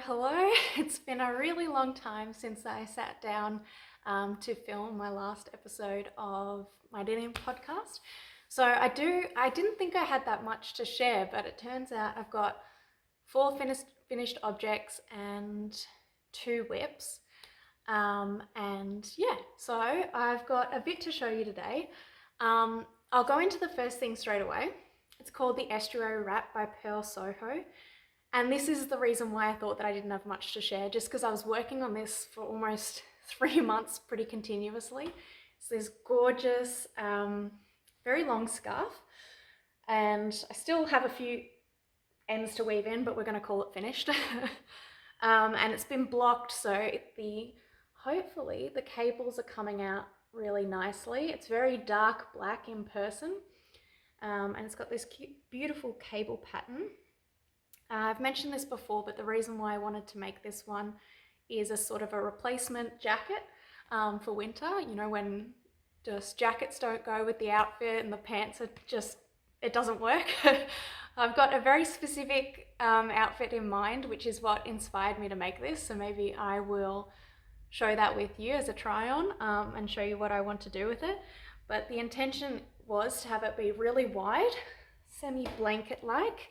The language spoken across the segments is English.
Hello. It's been a really long time since I sat down to film my last episode of my knitting podcast. So I didn't think I had that much to share, but it turns out I've got four finished objects and two whips. And yeah, so I've got a bit to show you today. I'll go into the first thing straight away. It's called the Estuary wrap by Purl Soho. And this is the reason why I thought that I didn't have much to share, just because I was working on this for almost 3 months pretty continuously. It's this gorgeous, very long scarf, and I still have a few ends to weave in, but we're going to call it finished. And it's been blocked, so hopefully the cables are coming out really nicely. It's very dark black in person, and it's got this cute, beautiful cable pattern. I've mentioned this before, but the reason why I wanted to make this one is a sort of a replacement jacket for winter. You know, when just jackets don't go with the outfit and the pants are just, it doesn't work. I've got a very specific outfit in mind, which is what inspired me to make this. So maybe I will show that with you as a try on and show you what I want to do with it. But the intention was to have it be really wide, semi-blanket-like,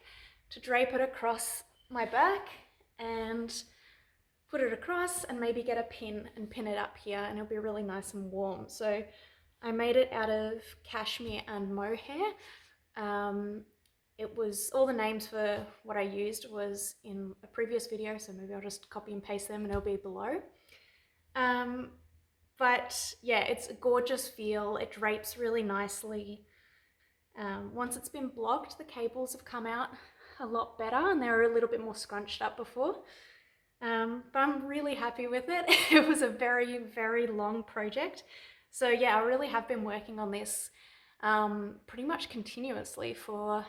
to drape it across my back and put it across and maybe get a pin and pin it up here, and it'll be really nice and warm. So I made it out of cashmere and mohair. It was, all the names for what I used was in a previous video, so maybe I'll just copy and paste them and it'll be below. But yeah, it's a gorgeous feel. It drapes really nicely. Once it's been blocked, the cables have come out a lot better and they were a little bit more scrunched up before. But I'm really happy with it. It was a very, very long project. So yeah, I really have been working on this pretty much continuously for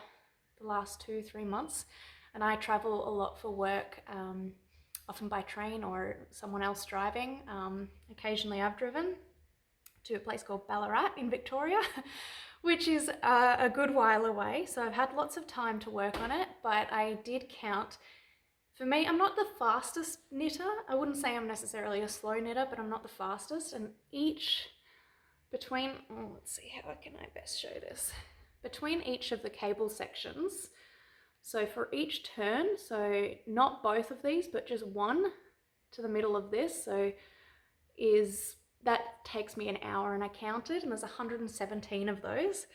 the last 2-3 months. And I travel a lot for work, often by train or someone else driving. Occasionally I've driven to a place called Ballarat in Victoria, which is a good while away. So I've had lots of time to work on it, but I did count. For me, I'm not the fastest knitter. I wouldn't say I'm necessarily a slow knitter, but I'm not the fastest. And let's see, how can I best show this? Between each of the cable sections, so for each turn, so not both of these, but just one to the middle of this, so that takes me an hour, and I counted, and there's 117 of those.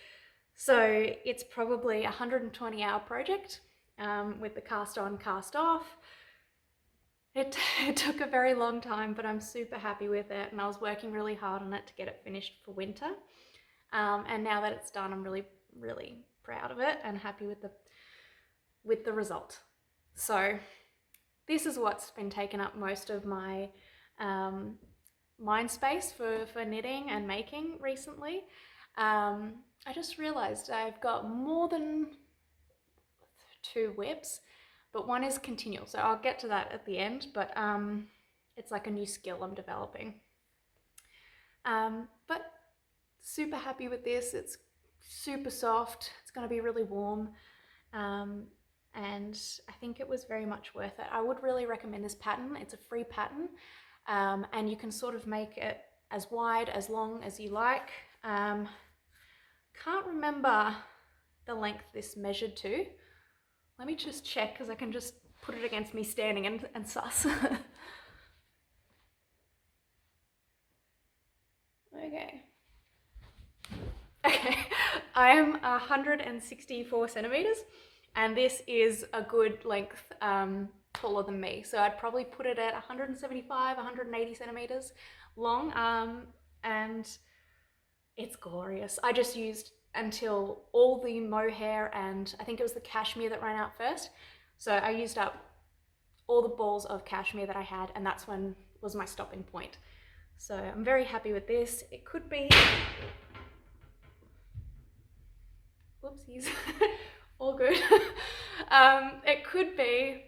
So it's probably a 120-hour project with the cast on, cast off. It took a very long time, but I'm super happy with it, and I was working really hard on it to get it finished for winter. And now that it's done, I'm really, really proud of it and happy with the result. So this is what's been taking up most of my mind space for knitting and making recently. I just realized I've got more than 2 whips, but one is continual, so I'll get to that at the end, but it's like a new skill I'm developing. But super happy with this. It's super soft, it's going to be really warm, and I think it was very much worth it. I would really recommend this pattern. It's a free pattern, and you can sort of make it as wide, as long as you like. Can't remember the length this measured to. Let me just check, because I can just put it against me standing and suss. Okay, I am 164 centimeters, and this is a good length taller than me. So I'd probably put it at 175, 180 centimeters long, and it's glorious. I just used until all the mohair, and I think it was the cashmere that ran out first. So I used up all the balls of cashmere that I had, and that's when was my stopping point. So I'm very happy with this. It could be, whoopsies, all good. It could be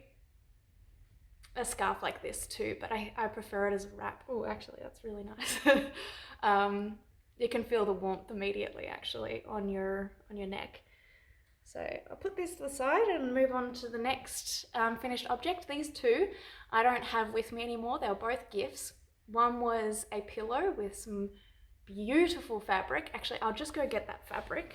a scarf like this too, but I prefer it as a wrap. Oh, actually, that's really nice. You can feel the warmth immediately, actually, on your neck. So I'll put this to the side and move on to the next finished object. These two I don't have with me anymore. They were both gifts. One was a pillow with some beautiful fabric. Actually, I'll just go get that fabric.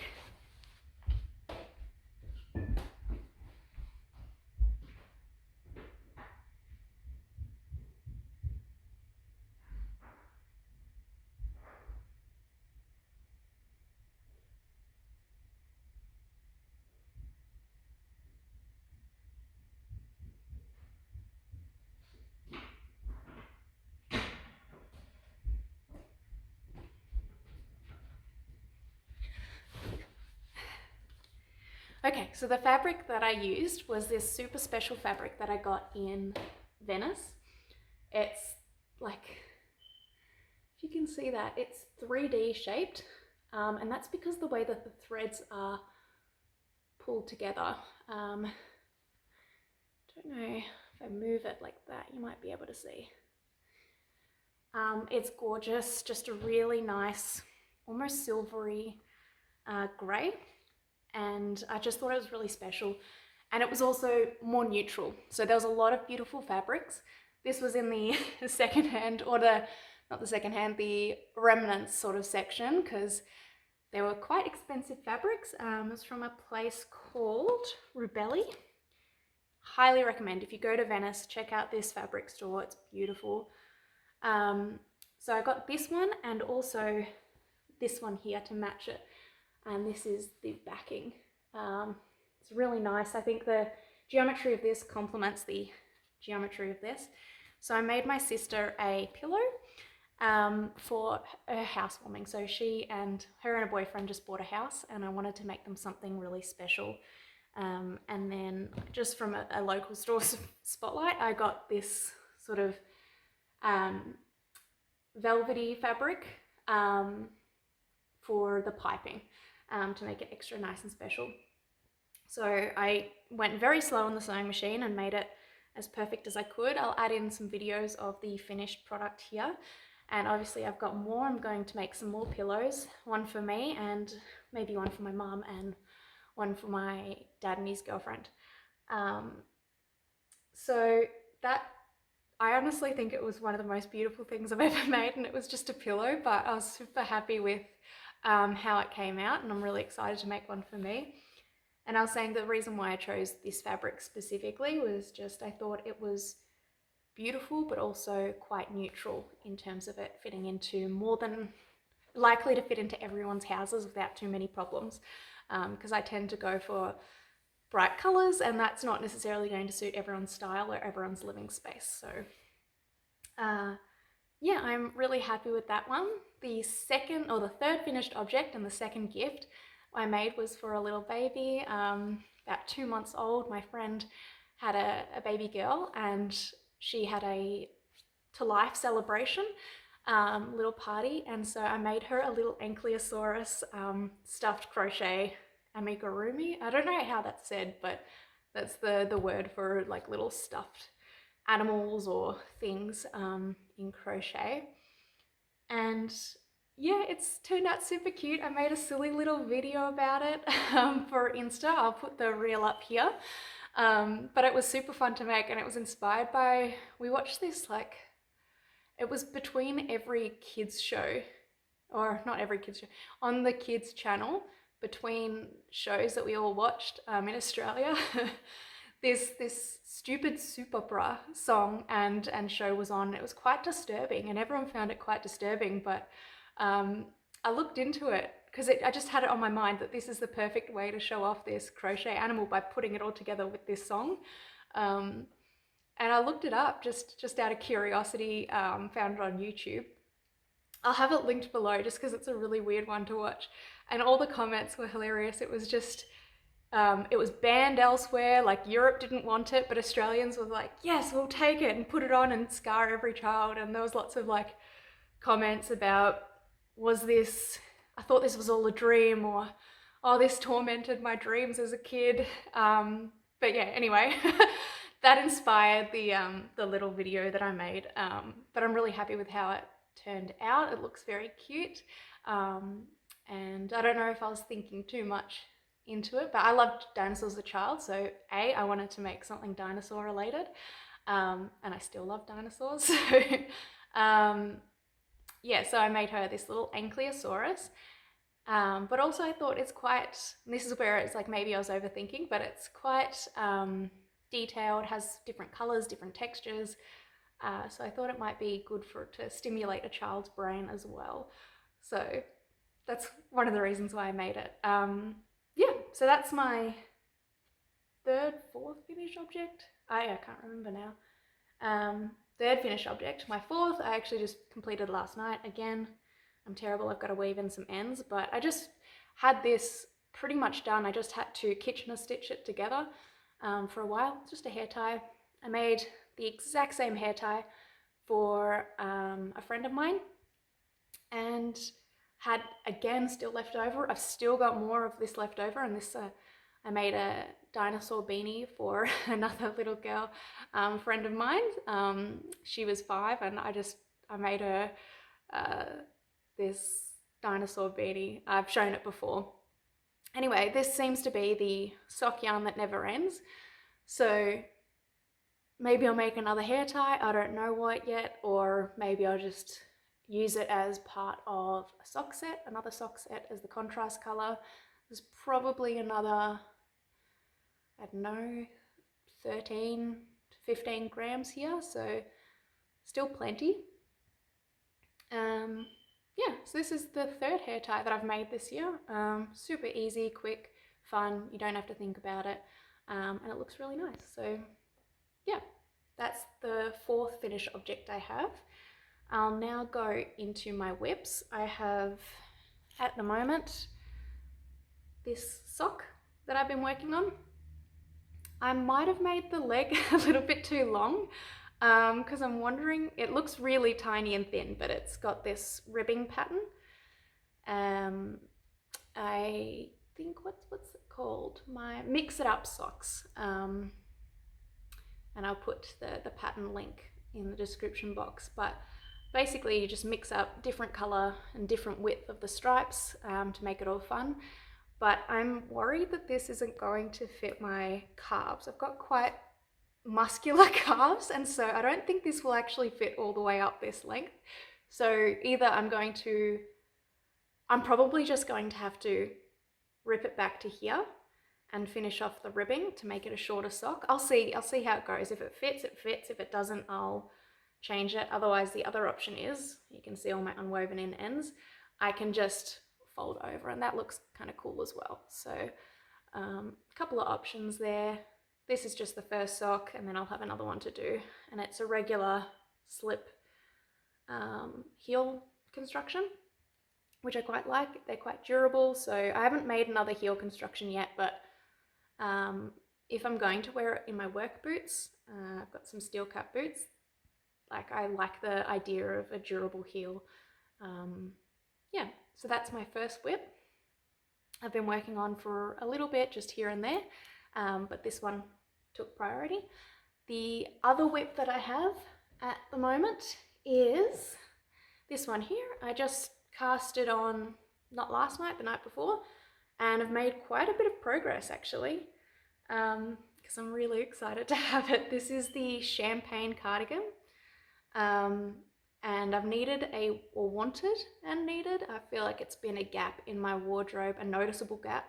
Okay, so the fabric that I used was this super special fabric that I got in Venice. It's like, if you can see that, it's 3D shaped, and that's because the way that the threads are pulled together. Don't know if I move it like that, you might be able to see. It's gorgeous, just a really nice, almost silvery grey. And I just thought it was really special, and it was also more neutral, so there was a lot of beautiful fabrics. This was in the secondhand, or the remnants sort of section, because they were quite expensive fabrics. It was from a place called Rubelli. Highly recommend, if you go to Venice, check out this fabric store, it's beautiful. So I got this one and also this one here to match it. And this is the backing. It's really nice. I think the geometry of this complements the geometry of this. So I made my sister a pillow for her housewarming. So her and her boyfriend just bought a house, and I wanted to make them something really special. And then just from a local store spotlight, I got this sort of velvety fabric for the piping. To make it extra nice and special. So I went very slow on the sewing machine and made it as perfect as I could. I'll add in some videos of the finished product here, and obviously I've got more. I'm going to make some more pillows, one for me and maybe one for my mum and one for my dad and his girlfriend. So that, I honestly think it was one of the most beautiful things I've ever made, and it was just a pillow, but I was super happy with how it came out, and I'm really excited to make one for me. And I was saying the reason why I chose this fabric specifically was just I thought it was beautiful, but also quite neutral in terms of it fitting into more than likely to fit into everyone's houses without too many problems, because I tend to go for bright colors, and that's not necessarily going to suit everyone's style or everyone's living space. So yeah, I'm really happy with that one. The third finished object and the second gift I made was for a little baby, about 2 months old. My friend had a baby girl, and she had a to life celebration, little party, and so I made her a little ankylosaurus stuffed crochet amigurumi. I don't know how that's said, but that's the word for like little stuffed animals or things in crochet. And yeah, it's turned out super cute. I made a silly little video about it for Insta. I'll put the reel up here. But it was super fun to make, and it was inspired by, we watched this, like, it was between every kids show, or not every kids show, on the kids channel, between shows that we all watched in Australia. This stupid soap opera song and show was on. It was quite disturbing, and everyone found it quite disturbing, but I looked into it because I just had it on my mind that this is the perfect way to show off this crochet animal by putting it all together with this song. And I looked it up just out of curiosity, found it on YouTube. I'll have it linked below just because it's a really weird one to watch, and all the comments were hilarious. It was just it was banned elsewhere, like Europe didn't want it, but Australians were like, yes, we'll take it and put it on and scar every child. And there was lots of like comments about, I thought this was all a dream, or, oh, this tormented my dreams as a kid. But yeah, anyway, that inspired the little video that I made. But I'm really happy with how it turned out. It looks very cute. And I don't know if I was thinking too much into it, but I loved dinosaurs as a child, so I wanted to make something dinosaur related, and I still love dinosaurs. So yeah, so I made her this little ankylosaurus. But also I thought it's quite, this is where it's like maybe I was overthinking, but it's quite detailed, has different colors, different textures. So I thought it might be good to stimulate a child's brain as well. So that's one of the reasons why I made it. Yeah, so that's my fourth finished object. I can't remember now. Third finished object. My fourth, I actually just completed last night. Again, I'm terrible. I've got to weave in some ends, but I just had this pretty much done. I just had to Kitchener stitch it together for a while. Just a hair tie. I made the exact same hair tie for a friend of mine, and had again still left over. I've still got more of this left over, and this I made a dinosaur beanie for another little girl friend of mine. She was 5, and I made her this dinosaur beanie. I've shown it before. Anyway, this seems to be the sock yarn that never ends. So maybe I'll make another hair tie, I don't know what yet, or maybe I'll just use it as part of a sock set, another sock set as the contrast color. There's probably another, I don't know, 13 to 15 grams here, so still plenty. Yeah, so this is the third hair tie that I've made this year. Super easy, quick, fun, you don't have to think about it, and it looks really nice. So yeah, that's the fourth finished object I have. I'll now go into my whips. I have, at the moment, this sock that I've been working on. I might have made the leg a little bit too long, because I'm wondering, it looks really tiny and thin, but it's got this ribbing pattern. I think, what's it called? My Mix It Up socks. And I'll put the pattern link in the description box. But basically you just mix up different color and different width of the stripes to make it all fun. But I'm worried that this isn't going to fit my calves. I've got quite muscular calves, and so I don't think this will actually fit all the way up this length. So either I'm probably just going to have to rip it back to here and finish off the ribbing to make it a shorter sock. I'll see how it goes. If it fits, it fits. If it doesn't, I'll change it. Otherwise, the other option is, you can see all my unwoven in ends, I can just fold over, and that looks kind of cool as well. So a couple of options there. This is just the first sock, and then I'll have another one to do, and it's a regular slip heel construction, which I quite like. They're quite durable, so I haven't made another heel construction yet, but if I'm going to wear it in my work boots, I've got some steel cap boots, like I like the idea of a durable heel. Yeah, so that's my first whip. I've been working on for a little bit, just here and there, but this one took priority. The other whip that I have at the moment is this one here. I just cast it on, not last night, the night before, and I've made quite a bit of progress actually, because I'm really excited to have it. This is the Champagne cardigan, and I've needed I feel like it's been a gap in my wardrobe, a noticeable gap,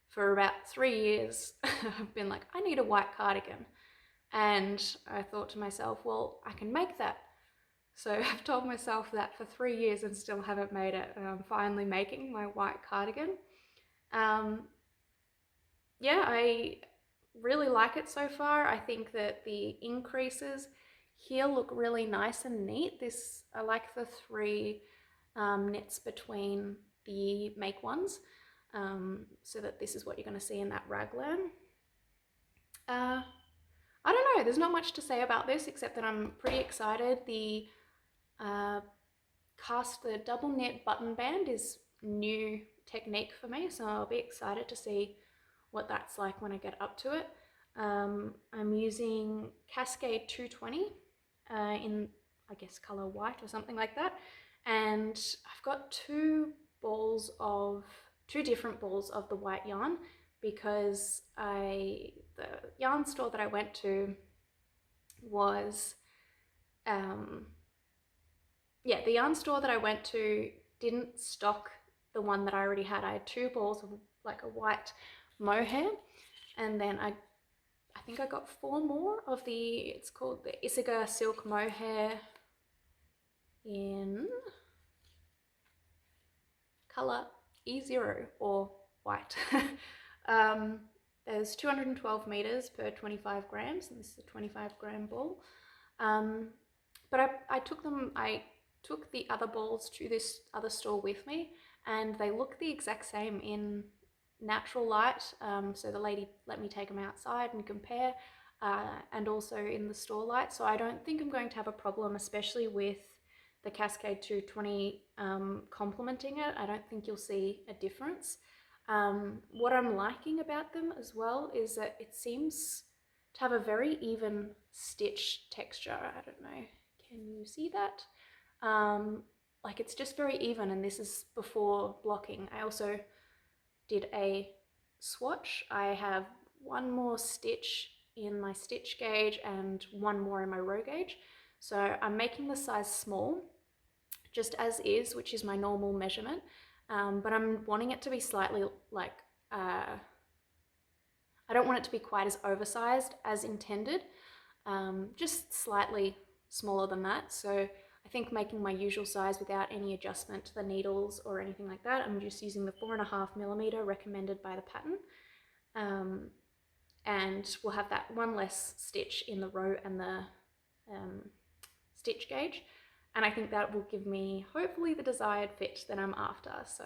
for about 3 years. I've been like, I need a white cardigan, and I thought to myself, well, I can make that. So I've told myself that for 3 years and still haven't made it, and I'm finally making my white cardigan. Yeah, I really like it so far. I think that the increases here look really nice and neat. I like the 3 knits between the make ones, so that this is what you're going to see in that raglan. I don't know, there's not much to say about this except that I'm pretty excited. The double knit button band is new technique for me, so I'll be excited to see what that's like when I get up to it. I'm using Cascade 220 in, I guess, color white or something like that, and I've got two different balls of the white yarn, because the yarn store that I went to was, the yarn store that I went to didn't stock the one that I already had. I had 2 balls of like a white mohair, and then I think I got 4 more of it's called the Isaga silk mohair in color E0 or white. There's 212 meters per 25 grams, and this is a 25-gram ball. But I took the other balls to this other store with me, and they look the exact same in natural light. So the lady let me take them outside and compare, and also in the store light. So I don't think I'm going to have a problem, especially with the Cascade 220 complementing it. I don't think you'll see a difference. What I'm liking about them as well is that it seems to have a very even stitch texture. I don't know, can you see that? Like it's just very even, and this is before blocking. I also did a swatch. I have 1 more stitch in my stitch gauge and 1 more in my row gauge. So I'm making the size small, just as is, which is my normal measurement. But I'm wanting it to be slightly like, I don't want it to be quite as oversized as intended, just slightly smaller than that. So I think making my usual size without any adjustment to the needles or anything like that. I'm just using the 4.5mm recommended by the pattern. And we'll have that 1 less stitch in the row and the stitch gauge. And I think that will give me hopefully the desired fit that I'm after. So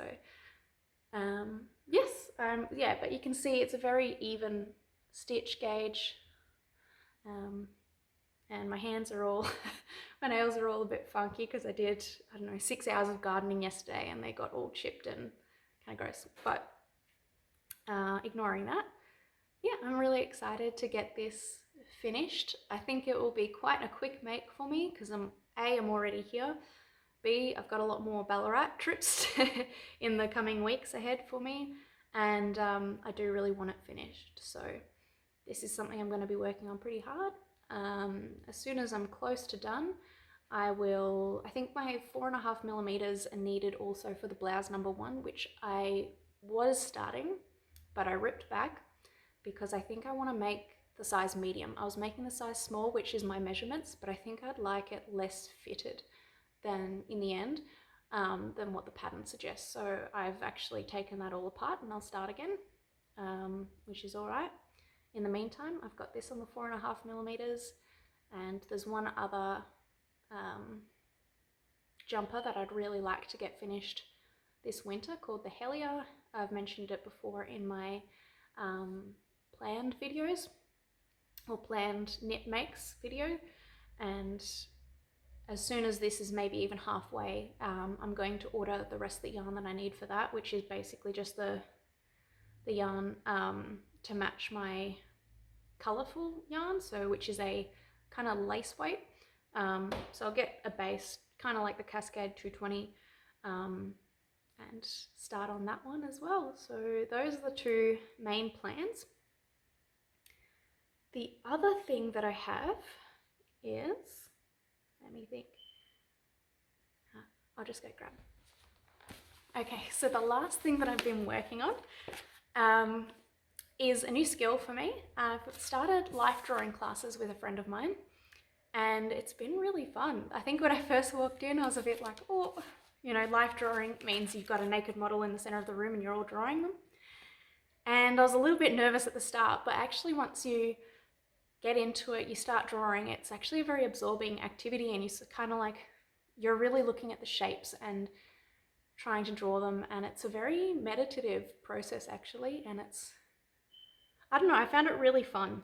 yes, yeah, but you can see it's a very even stitch gauge. And my hands are all, my nails are all a bit funky because I did, I don't know, 6 hours of gardening yesterday and they got all chipped and kind of gross. But ignoring that, yeah, I'm really excited to get this finished. I think it will be quite a quick make for me because I'm already here. B, I've got a lot more Ballarat trips in the coming weeks ahead for me, and I do really want it finished. So this is something I'm going to be working on pretty hard. As soon as I'm close to done, I think my 4.5mm are needed also for the blouse number 1, which I was starting, but I ripped back because I think I want to make the size medium. I was making the size small, which is my measurements, but I think I'd like it less fitted than in the end, than what the pattern suggests. So I've actually taken that all apart and I'll start again, which is all right. In the meantime, I've got this on the 4.5mm, and there's one other jumper that I'd really like to get finished this winter called the Helia. I've mentioned it before in my planned videos, or planned knit makes video, and as soon as this is maybe even halfway, I'm going to order the rest of the yarn that I need for that, which is basically just the yarn to match my colourful yarn, so which is a kind of lace weight. So I'll get a base kind of like the Cascade 220 and start on that one as well. So those are the 2 main plans. The other thing that I have is, let me think, I'll just go grab. Okay, so the last thing that I've been working on is a new skill for me. I've started life drawing classes with a friend of mine, and it's been really fun. I think when I first walked in, I was a bit like, oh, you know, life drawing means you've got a naked model in the center of the room and you're all drawing them. And I was a little bit nervous at the start, but actually once you get into it, you start drawing, it's actually a very absorbing activity, and you kind of like, you're really looking at the shapes and trying to draw them, and it's a very meditative process actually, and it's, I don't know, I found it really fun,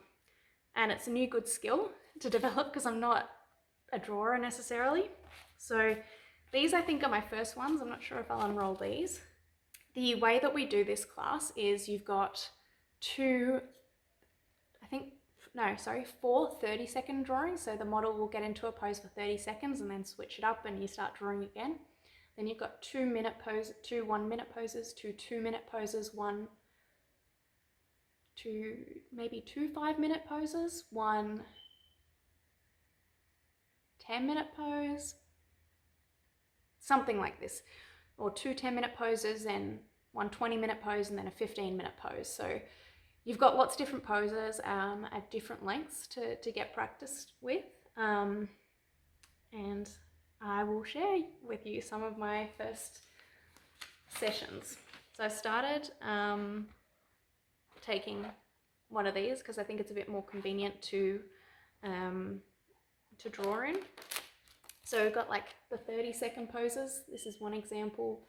and it's a new good skill to develop because I'm not a drawer necessarily. So these I think are my first ones. I'm not sure if I'll unroll these. The way that we do this class is you've got 4 30-second drawings. So the model will get into a pose for 30 seconds and then switch it up and you start drawing again. Then you've got 2 1-minute poses, 2 2-minute poses, 1 maybe two 5-minute poses, one 10-minute pose, something like this, or two 10-minute poses, then one 20-minute pose, and then a 15-minute pose. So you've got lots of different poses at different lengths to get practice with. And I will share with you some of my first sessions. So I started taking one of these because I think it's a bit more convenient to draw in. So we've got like the 30-second poses. This is one example.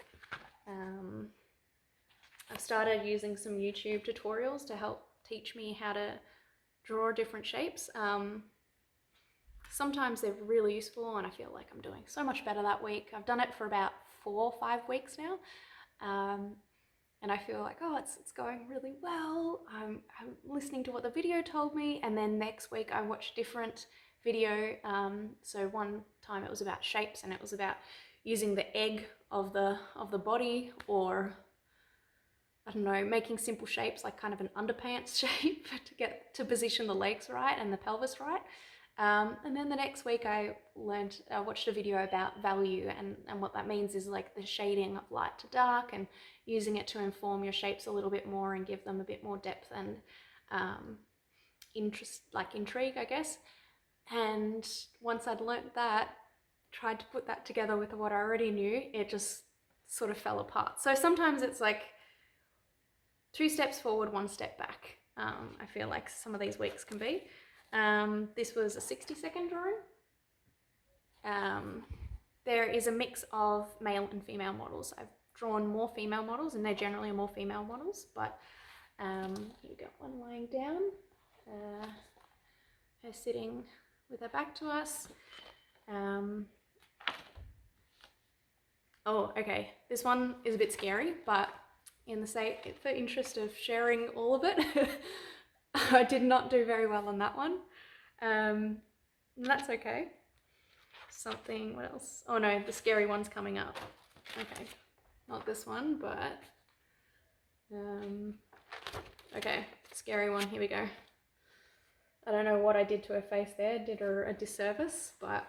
I've started using some YouTube tutorials to help teach me how to draw different shapes. Sometimes they're really useful and I feel like I'm doing so much better that week. I've done it for about 4 or 5 weeks now. And I feel like, oh, it's going really well. I'm listening to what the video told me, and then next week I watched different video. So one time it was about shapes, and it was about using the egg of the body, or I don't know, making simple shapes like kind of an underpants shape to position the legs right and the pelvis right. And then the next week I watched a video about value, and what that means is like the shading of light to dark and using it to inform your shapes a little bit more and give them a bit more depth and interest, like intrigue, I guess. And once I'd learnt that, tried to put that together with what I already knew, it just sort of fell apart. So sometimes it's like 2 steps forward, 1 step back. I feel like some of these weeks can be. This was a 60-second drawing. There is a mix of male and female models. I've drawn more female models, and they generally are more female models, but here we go, one lying down, her sitting with her back to us. Oh, okay, this one is a bit scary, but for interest of sharing all of it, I did not do very well on that one. And that's okay. What else? Oh no, the scary one's coming up. Okay, not this one, but okay, scary one, here we go. I don't know what I did to her face there, did her a disservice, but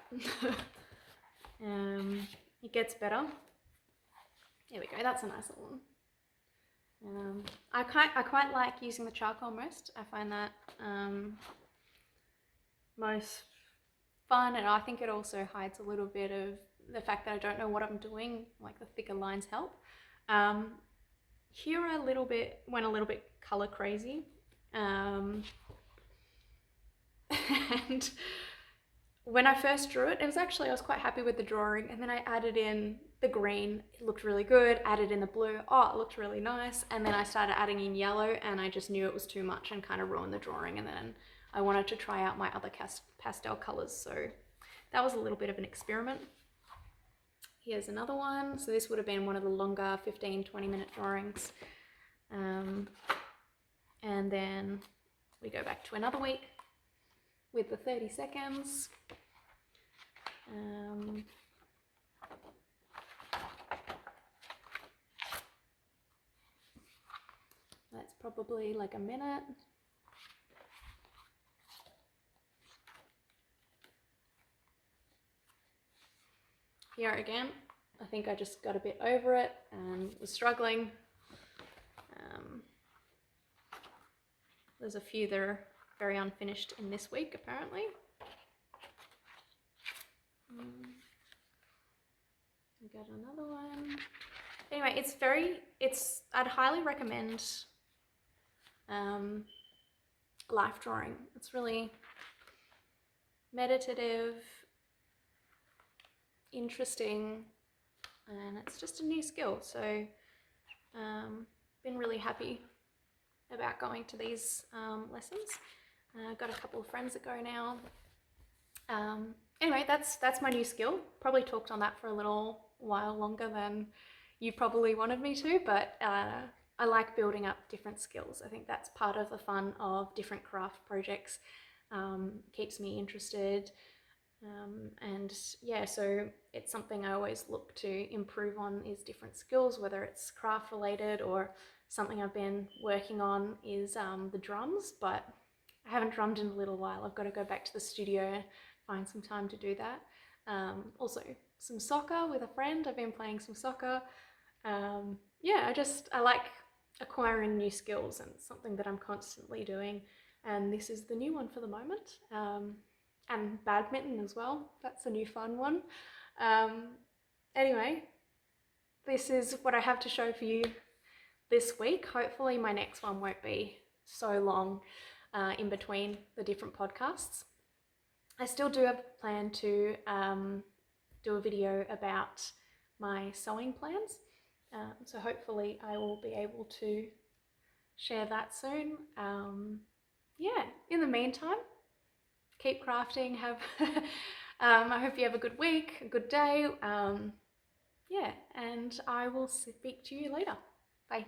it gets better. Here we go, that's a nice little one. I quite like using the charcoal most. I find that most fun, and I think it also hides a little bit of the fact that I don't know what I'm doing, like the thicker lines help. Here I went a little bit color crazy, and when I first drew it, I was quite happy with the drawing, and then I added in the green, it looked really good, added in the blue, oh, it looked really nice, and then I started adding in yellow, and I just knew it was too much and kind of ruined the drawing, and then I wanted to try out my other pastel colors, so that was a little bit of an experiment. Here's another one. So this would have been one of the longer 15-20 minute drawings. And then we go back to another week with the 30 seconds. That's probably like a minute. Here again, I think I just got a bit over it and was struggling. There's a few that are very unfinished in this week, apparently. I got another one. Anyway, I'd highly recommend life drawing. It's really meditative, interesting, and it's just a new skill, so been really happy about going to these lessons. I've got a couple of friends that go now. Anyway, that's my new skill. Probably talked on that for a little while longer than you probably wanted me to, but I like building up different skills. I think that's part of the fun of different craft projects. Keeps me interested. And yeah, so it's something I always look to improve on, is different skills, whether it's craft related or something I've been working on is the drums, but I haven't drummed in a little while. I've got to go back to the studio, find some time to do that. Also, some soccer with a friend. I've been playing some soccer. Yeah, I like acquiring new skills, and it's something that I'm constantly doing. And this is the new one for the moment. And badminton as well. That's a new fun one. Anyway, this is what I have to show for you this week. Hopefully my next one won't be so long in between the different podcasts. I still do have a plan to do a video about my sewing plans. So hopefully I will be able to share that soon. Yeah, in the meantime, keep crafting. I hope you have a good week, a good day. Yeah, and I will speak to you later. Bye.